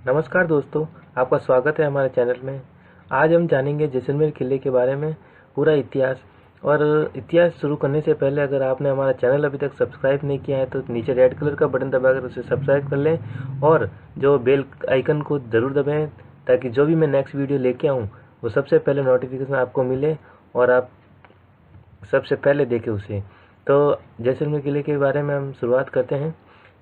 नमस्कार दोस्तों, आपका स्वागत है हमारे चैनल में। आज हम जानेंगे जैसलमेर किले के बारे में पूरा इतिहास। और इतिहास शुरू करने से पहले अगर आपने हमारा चैनल अभी तक सब्सक्राइब नहीं किया है तो नीचे रेड कलर का बटन दबाकर उसे सब्सक्राइब कर लें और जो बेल आइकन को ज़रूर दबाएं ताकि जो भी मैं नेक्स्ट वीडियो लेके आऊँ वो सबसे पहले नोटिफिकेशन आपको मिले और आप सबसे पहले देखें उसे। तो जैसलमेर किले के बारे में हम शुरुआत करते हैं।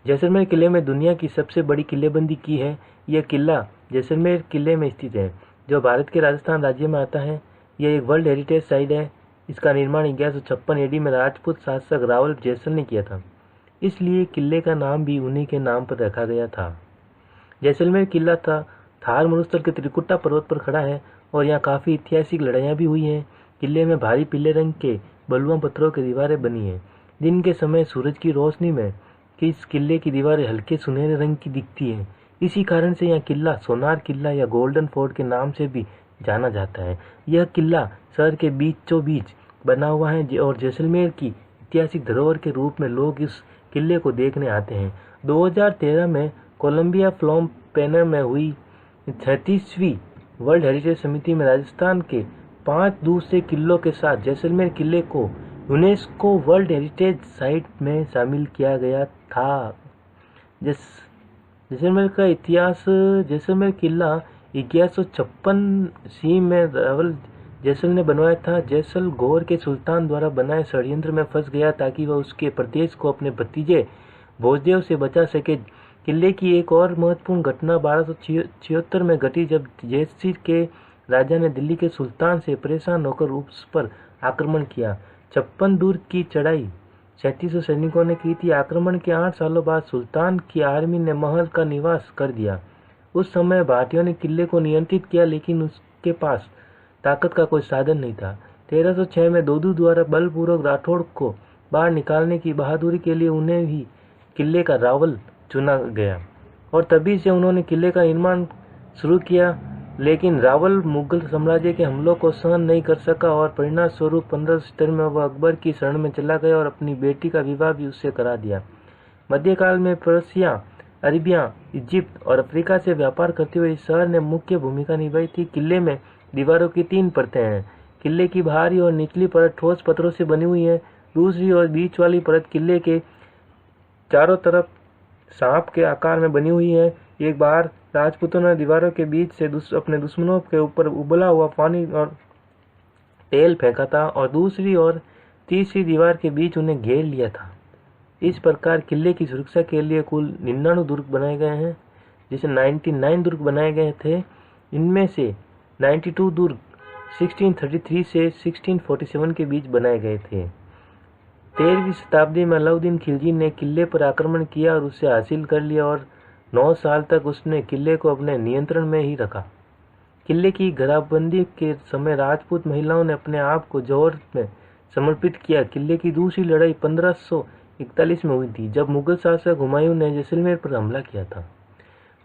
जैसलमेर किले में दुनिया की सबसे बड़ी किलेबंदी की है। यह किला जैसलमेर किले में स्थित है जो भारत के राजस्थान राज्य में आता है। यह एक वर्ल्ड हेरिटेज साइट है। इसका निर्माण 1156 एडी में राजपूत शासक रावल जैसल ने किया था, इसलिए किले का नाम भी उन्हीं के नाम पर रखा गया था। जैसलमेर किला थार मरुस्थल के त्रिकुटा पर्वत पर खड़ा है और यहाँ काफ़ी ऐतिहासिक लड़ाइयाँ भी हुई हैं। किले में भारी पीले रंग के बलुआ पत्थरों की दीवारें बनी हैं। दिन के समय सूरज की रोशनी में इस किले की दीवारें हल्के सुनहरे रंग की दिखती हैं। इसी कारण से यह किला सोनार किला या गोल्डन फोर्ट के नाम से भी जाना जाता है। यह किला शहर के बीचों बीच बना हुआ है और जैसलमेर की ऐतिहासिक धरोहर के रूप में लोग इस किले को देखने आते हैं। 2013 में कोलंबिया फ्लोम पेनर में हुई 36वीं वर्ल्ड हेरिटेज समिति में राजस्थान के 5 दूसरे किलों के साथ जैसलमेर किले को यूनेस्को वर्ल्ड हेरिटेज साइट में शामिल किया गया था। जैसलमेर का इतिहास। जैसलमेर किला 1156 ईस्वी में रावल जैसल ने बनवाया था। जैसल गौर के सुल्तान द्वारा बनाए षड्यंत्र में फंस गया ताकि वह उसके प्रदेश को अपने भतीजे भोजदेव से बचा सके। किले की एक और महत्वपूर्ण घटना 1276 में घटी जब जयसिर के राजा ने दिल्ली के सुल्तान से परेशान होकर उस पर आक्रमण किया। 56 दुर्ग की चढ़ाई 3700 सैनिकों ने की थी। आक्रमण के 8 सालों बाद सुल्तान की आर्मी ने महल का निवास कर दिया। उस समय भारतीयों ने किले को नियंत्रित किया लेकिन उसके पास ताकत का कोई साधन नहीं था। 1306 में दोदू द्वारा बलपूर्वक राठौड़ को बाहर निकालने की बहादुरी के लिए उन्हें ही किले का रावल चुना गया और तभी से उन्होंने किले का निर्माण शुरू किया। लेकिन रावल मुगल साम्राज्य के हमलों को सहन नहीं कर सका और परिणाम स्वरूप 1570 में वह अकबर की शरण में चला गया और अपनी बेटी का विवाह भी उससे करा दिया। मध्यकाल में पर्सिया, अरेबिया, इजिप्ट और अफ्रीका से व्यापार करते हुए इस शहर ने मुख्य भूमिका निभाई थी। किले में दीवारों की 3 परतें हैं। किले की बाहरी और निचली परत ठोस पत्थरों से बनी हुई है। दूसरी और बीच वाली परत किले के चारों तरफ सांप के आकार में बनी हुई है। एक बार राजपूतों ने दीवारों के बीच से अपने दुश्मनों के ऊपर उबला हुआ पानी और तेल फेंका था और दूसरी और तीसरी दीवार के बीच उन्हें घेर लिया था। इस प्रकार किले की सुरक्षा के लिए कुल 99 दुर्ग बनाए गए हैं, जिसे 99 दुर्ग बनाए गए थे। इनमें से 92 दुर्ग 1633 से 1647 के बीच बनाए गए थे। 13वीं शताब्दी में अलाउद्दीन खिलजी ने किले पर आक्रमण किया और उसे हासिल कर लिया और 9 साल तक उसने किले को अपने नियंत्रण में ही रखा। किले की घेराबंदी के समय राजपूत महिलाओं ने अपने आप को जौहर में समर्पित किया। किले की दूसरी लड़ाई 1541 में हुई थी जब मुगल शासक हुमायूं ने जैसलमेर पर हमला किया था।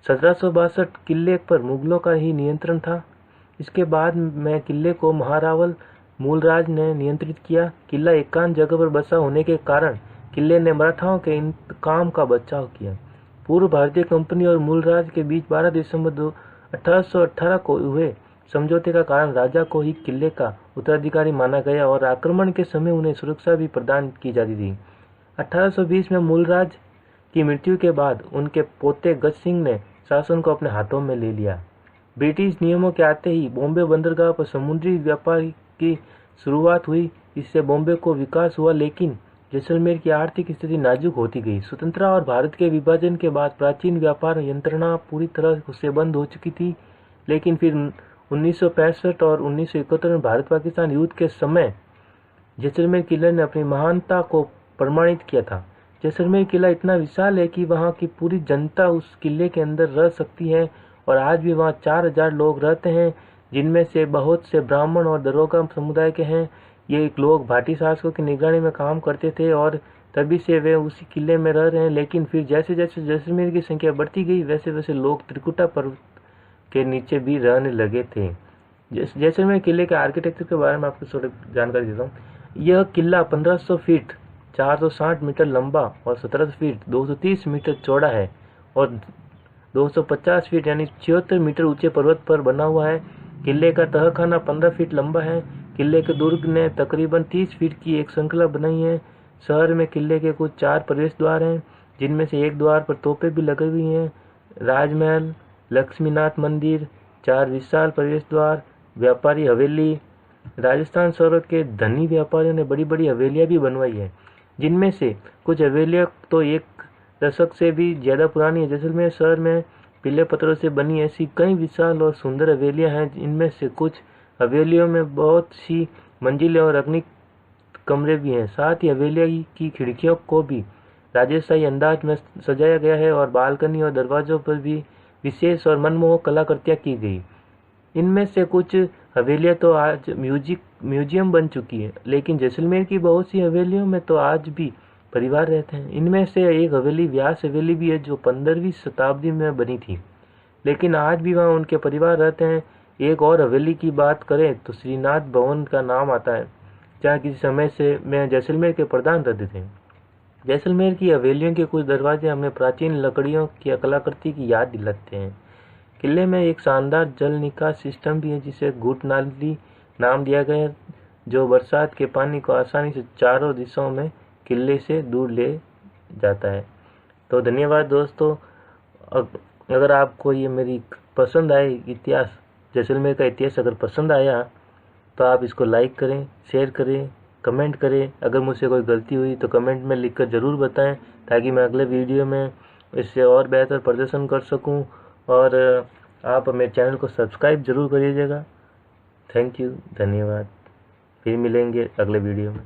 1762 किले पर मुगलों का ही नियंत्रण था। इसके बाद में किले को महारावल मूलराज ने नियंत्रित किया। किला एकांत जगह पर बसा होने के कारण किले ने मराठाओं के इंतकाम का बचाव किया। पूर्व भारतीय कंपनी और मूलराज के बीच 12 दिसंबर 1818 को हुए समझौते का कारण राजा को ही किले का उत्तराधिकारी माना गया और आक्रमण के समय उन्हें सुरक्षा भी प्रदान की जाती थी। 1820 में मूलराज की मृत्यु के बाद उनके पोते गज सिंह ने शासन को अपने हाथों में ले लिया। ब्रिटिश नियमों के आते ही बॉम्बे बंदरगाह पर समुद्री व्यापार की शुरुआत हुई। इससे बॉम्बे को विकास हुआ लेकिन जैसलमेर की आर्थिक स्थिति नाजुक होती गई। स्वतंत्रता और भारत के विभाजन के बाद प्राचीन व्यापार यंत्रणा पूरी तरह से बंद हो चुकी थी। लेकिन फिर 1965 और 1971 में भारत पाकिस्तान युद्ध के समय जैसलमेर किले ने अपनी महानता को प्रमाणित किया था। जैसलमेर किला इतना विशाल है कि वहाँ की पूरी जनता उस किले के अंदर रह सकती है और आज भी वहाँ 4000 लोग रहते हैं, जिनमें से बहुत से ब्राह्मण और दरोगा समुदाय के हैं। ये लोग भाटी शासकों की निगरानी में काम करते थे और तभी से वे उसी किले में रह रहे हैं। लेकिन फिर जैसे जैसे जैसलमेर की संख्या बढ़ती गई वैसे वैसे लोग त्रिकुटा पर्वत के नीचे भी रहने लगे थे। जैसलमेर किले के आर्किटेक्चर के बारे में आपको थोड़ी जानकारी देता हूँ। यह किला 1500 फीट 460 मीटर लंबा और 17 फीट 230 मीटर चौड़ा है और 250 फीट यानी 76 मीटर ऊंचे पर्वत पर बना हुआ है। किले का तहखाना 15 फीट लंबा है। किले के दुर्ग ने तकरीबन 30 फीट की एक श्रृंखला बनाई है। शहर में किले के कुछ 4 प्रवेश द्वार हैं, जिनमें से एक द्वार पर तोपें भी लगी हुई हैं। राजमहल, लक्ष्मीनाथ मंदिर, 4 विशाल प्रवेश द्वार, व्यापारी हवेली। राजस्थान शहरों के धनी व्यापारियों ने बड़ी बड़ी हवेलियां भी बनवाई है, जिनमें से कुछ हवेलियां तो 1 दशक से भी ज़्यादा पुरानी है। जैसलमेर शहर में पीले पत्थरों से बनी ऐसी कई विशाल और सुंदर हवेलियां हैं। इनमें से कुछ हवेलियों में बहुत सी मंजिलें और अग्नि कमरे भी हैं। साथ ही हवेलिया की खिड़कियों को भी राजस्थानी अंदाज में सजाया गया है और बालकनी और दरवाजों पर भी विशेष और मनमोहक कलाकृतियाँ की गई। इनमें से कुछ हवेलियाँ तो आज म्यूजियम बन चुकी है, लेकिन जैसलमेर की बहुत सी हवेलियों में तो आज भी परिवार रहते हैं। इनमें से एक हवेली व्यास हवेली भी है, जो 15वीं शताब्दी में बनी थी, लेकिन आज भी वहाँ उनके परिवार रहते हैं। एक और हवेली की बात करें तो श्रीनाथ भवन का नाम आता है, जहाँ किसी समय से में जैसलमेर के प्रधान रहते थे। जैसलमेर की हवेलियों के कुछ दरवाजे हमें प्राचीन लकड़ियों की कलाकृति की याद दिलाते हैं। किले में एक शानदार जल निकास सिस्टम भी है, जिसे गुट नाली नाम दिया गया है, जो बरसात के पानी को आसानी से चारों दिशाओं में किले से दूर ले जाता है। तो धन्यवाद दोस्तों। अगर आपको ये मेरी पसंद आए इतिहास, जैसलमेर का इतिहास अगर पसंद आया तो आप इसको लाइक करें, शेयर करें, कमेंट करें। अगर मुझसे कोई गलती हुई तो कमेंट में लिखकर ज़रूर बताएं, ताकि मैं अगले वीडियो में इससे और बेहतर प्रदर्शन कर सकूं। और आप मेरे चैनल को सब्सक्राइब ज़रूर करिएगा। थैंक यू, धन्यवाद। फिर मिलेंगे अगले वीडियो में।